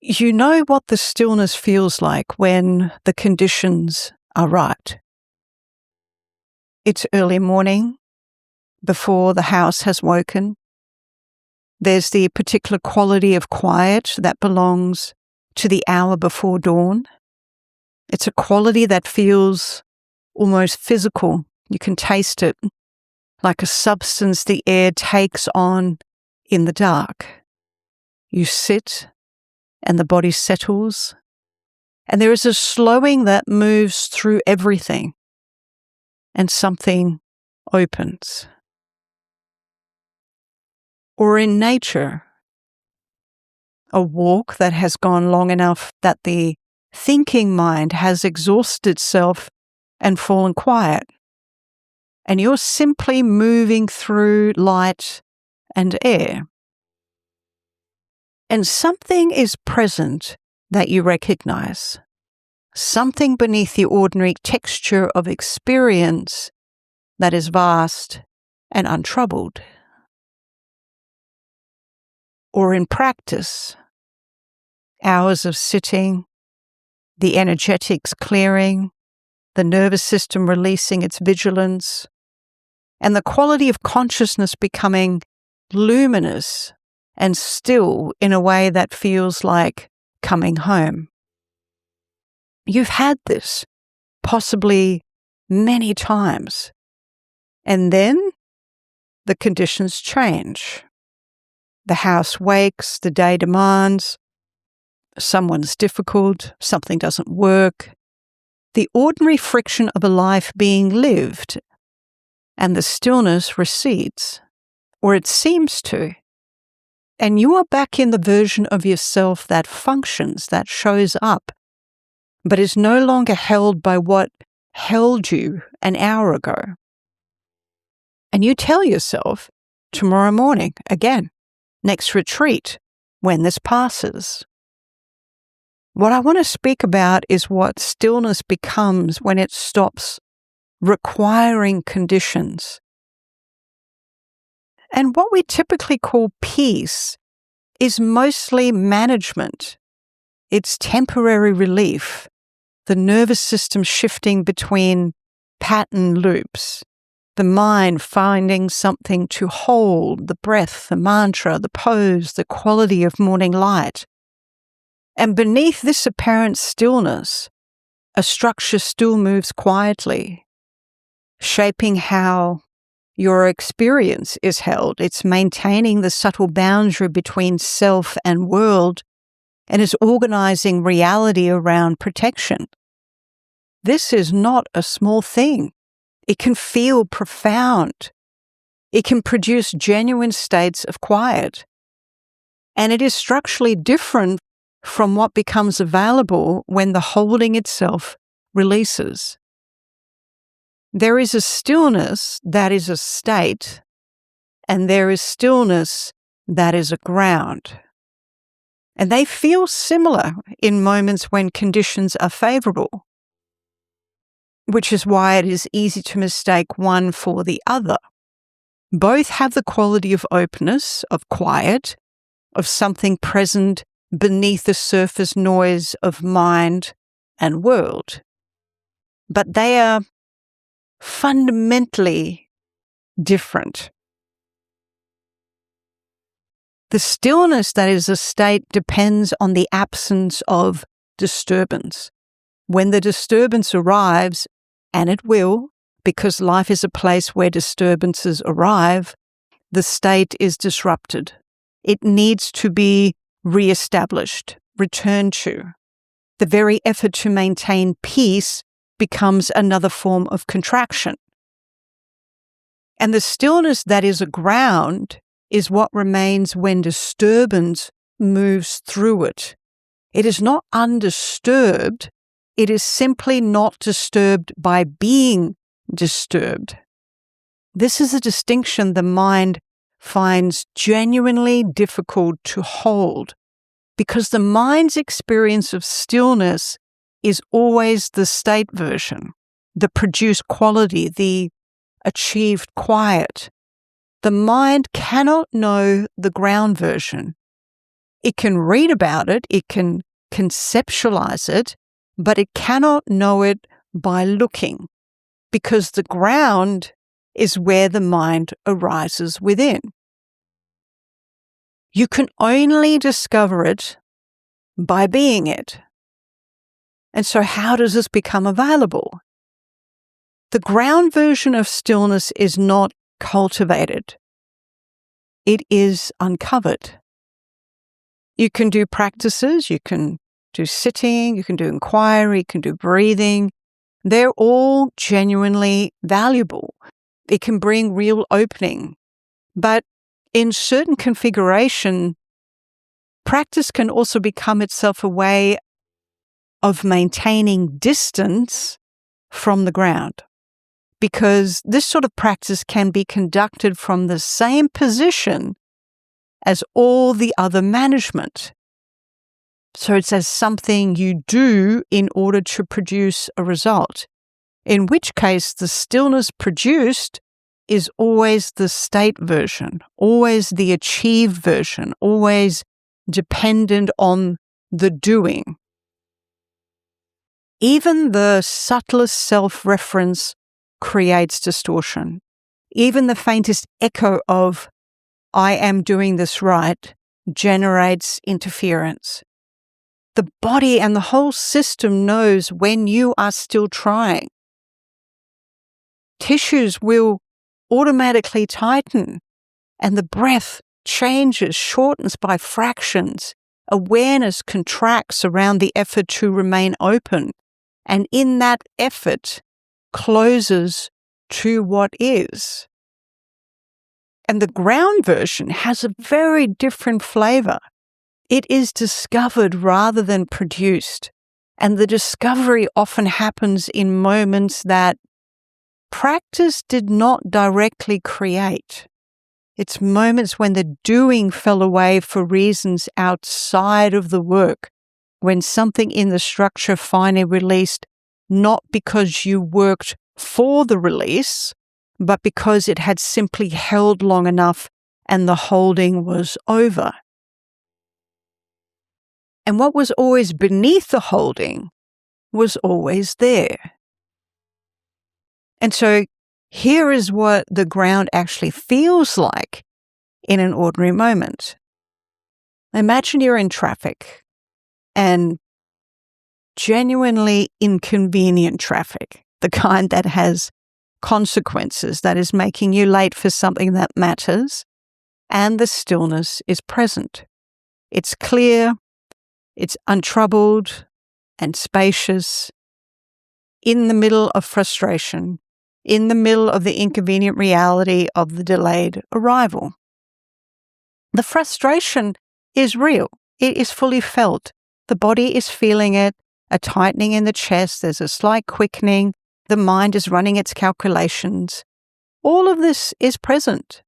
You know what the stillness feels like when the conditions are right. It's early morning, before the house has woken. There's the particular quality of quiet that belongs to the hour before dawn. It's a quality that feels almost physical. You can taste it, like a substance the air takes on in the dark. You sit and the body settles, and there is a slowing that moves through everything, and something opens. Or in nature, a walk that has gone long enough that the thinking mind has exhausted itself and fallen quiet, and you're simply moving through light and air. And something is present that you recognize, something beneath the ordinary texture of experience that is vast and untroubled. Or in practice, hours of sitting, the energetics clearing, the nervous system releasing its vigilance, and the quality of consciousness becoming luminous and still in a way that feels like coming home. You've had this, possibly many times, and then the conditions change. The house wakes, the day demands, someone's difficult, something doesn't work. The ordinary friction of a life being lived, and the stillness recedes, or it seems to. And you are back in the version of yourself that functions, that shows up, but is no longer held by what held you an hour ago. And you tell yourself, tomorrow morning, again, next retreat, when this passes. What I want to speak about is what stillness becomes when it stops requiring conditions. And what we typically call peace is mostly management. It's temporary relief, the nervous system shifting between pattern loops, the mind finding something to hold, the breath, the mantra, the pose, the quality of morning light. And beneath this apparent stillness, a structure still moves quietly, shaping how your experience is held. It's maintaining the subtle boundary between self and world, and is organizing reality around protection. This is not a small thing. It can feel profound. It can produce genuine states of quiet. And it is structurally different from what becomes available when the holding itself releases. There is a stillness that is a state, and there is stillness that is a ground. And they feel similar in moments when conditions are favorable, which is why it is easy to mistake one for the other. Both have the quality of openness, of quiet, of something present beneath the surface noise of mind and world. But they are fundamentally different. The stillness that is a state depends on the absence of disturbance. When the disturbance arrives, and it will, because life is a place where disturbances arrive, the state is disrupted. It needs to be re-established, returned to. The very effort to maintain peace becomes another form of contraction. And the stillness that is a ground is what remains when disturbance moves through it. It is not undisturbed. It is simply not disturbed by being disturbed. This is a distinction the mind finds genuinely difficult to hold, because the mind's experience of stillness is always the state version, the produced quality, the achieved quiet. The mind cannot know the ground version. It can read about it, it can conceptualize it, but it cannot know it by looking, because the ground is where the mind arises within. You can only discover it by being it. And so how does this become available? The ground version of stillness is not cultivated. It is uncovered. You can do practices, you can do sitting, you can do inquiry, you can do breathing. They're all genuinely valuable. It can bring real opening. But in certain configuration, practice can also become itself a way of maintaining distance from the ground, because this sort of practice can be conducted from the same position as all the other management. So it's as something you do in order to produce a result, in which case the stillness produced is always the state version, always the achieved version, always dependent on the doing. Even the subtlest self-reference creates distortion. Even the faintest echo of, I am doing this right, generates interference. The body and the whole system knows when you are still trying. Tissues will automatically tighten, and the breath changes, shortens by fractions. Awareness contracts around the effort to remain open, and in that effort closes to what is. And the ground version has a very different flavor. It is discovered rather than produced, and the discovery often happens in moments that practice did not directly create. It's moments when the doing fell away for reasons outside of the work, when something in the structure finally released, not because you worked for the release, but because it had simply held long enough and the holding was over. And what was always beneath the holding was always there. And so here is what the ground actually feels like in an ordinary moment. Imagine you're in traffic, and genuinely inconvenient traffic, the kind that has consequences, that is making you late for something that matters, and the stillness is present. It's clear, it's untroubled and spacious, in the middle of frustration, in the middle of the inconvenient reality of the delayed arrival. The frustration is real. It is fully felt. The body is feeling it, a tightening in the chest, there's a slight quickening, the mind is running its calculations. All of this is present.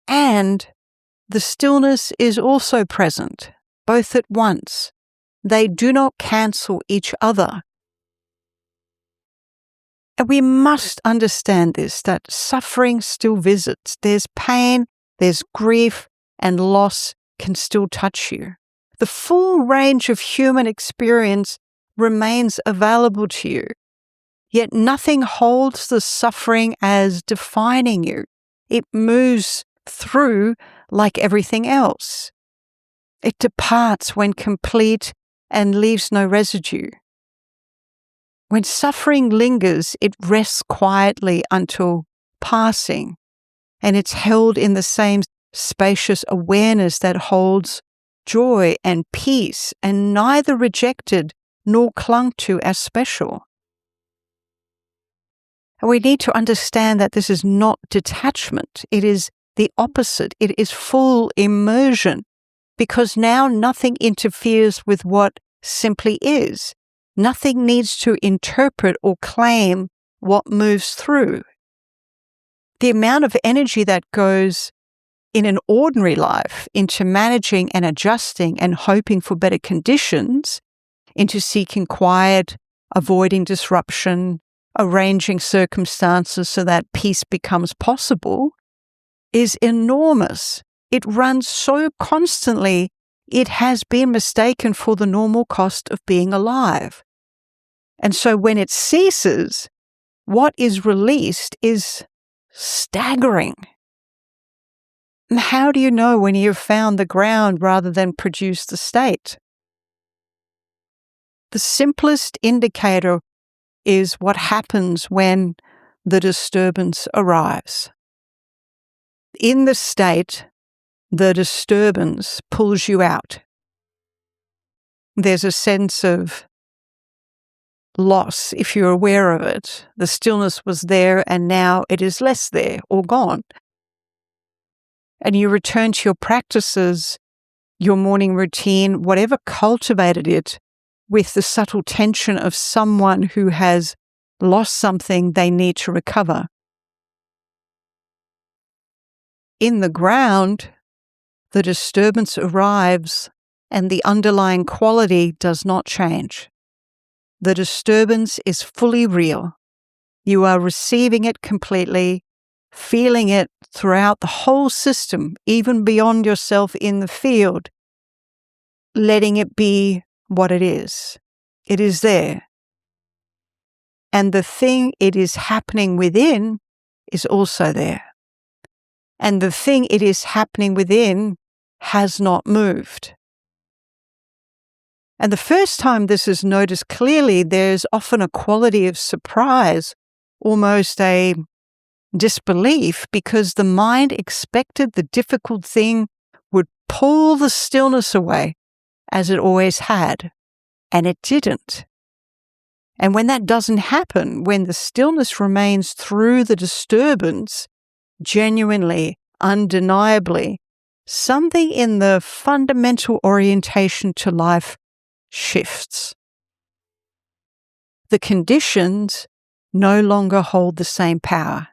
And the stillness is also present, both at once. They do not cancel each other. And we must understand this, that suffering still visits. There's pain, there's grief, and loss can still touch you. The full range of human experience remains available to you. Yet nothing holds the suffering as defining you. It moves through like everything else. It departs when complete and leaves no residue. When suffering lingers, it rests quietly until passing, and it's held in the same spacious awareness that holds joy and peace, and neither rejected nor clung to as special. And we need to understand that this is not detachment. It is the opposite. It is full immersion, because now nothing interferes with what simply is. Nothing needs to interpret or claim what moves through. The amount of energy that goes in an ordinary life into managing and adjusting and hoping for better conditions, into seeking quiet, avoiding disruption, arranging circumstances so that peace becomes possible, is enormous. It runs so constantly it has been mistaken for the normal cost of being alive. And so when it ceases, what is released is staggering. And how do you know when you've found the ground rather than produced the state? The simplest indicator is what happens when the disturbance arrives. In the state, the disturbance pulls you out. There's a sense of loss if you're aware of it. The stillness was there and now it is less there or gone. And you return to your practices, your morning routine, whatever cultivated it, with the subtle tension of someone who has lost something they need to recover. In the ground, the disturbance arrives and the underlying quality does not change. The disturbance is fully real. You are receiving it completely, feeling it throughout the whole system, even beyond yourself in the field, letting it be what it is. It is there. And the thing it is happening within is also there. And the thing it is happening within has not moved. And the first time this is noticed clearly, there's often a quality of surprise, almost a disbelief, because the mind expected the difficult thing would pull the stillness away, as it always had, and it didn't. And when that doesn't happen, when the stillness remains through the disturbance, genuinely, undeniably, something in the fundamental orientation to life shifts. The conditions no longer hold the same power.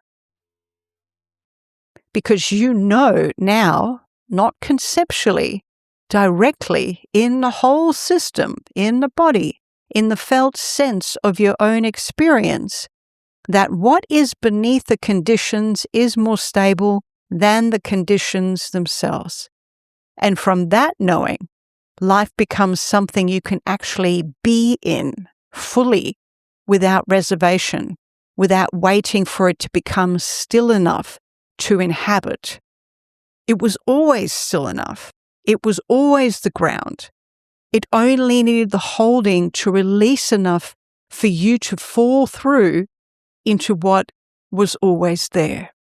Because you know now, not conceptually, directly in the whole system, in the body, in the felt sense of your own experience, that what is beneath the conditions is more stable than the conditions themselves. And from that knowing, life becomes something you can actually be in fully, without reservation, without waiting for it to become still enough to inhabit. It was always still enough. It was always the ground. It only needed the holding to release enough for you to fall through into what was always there.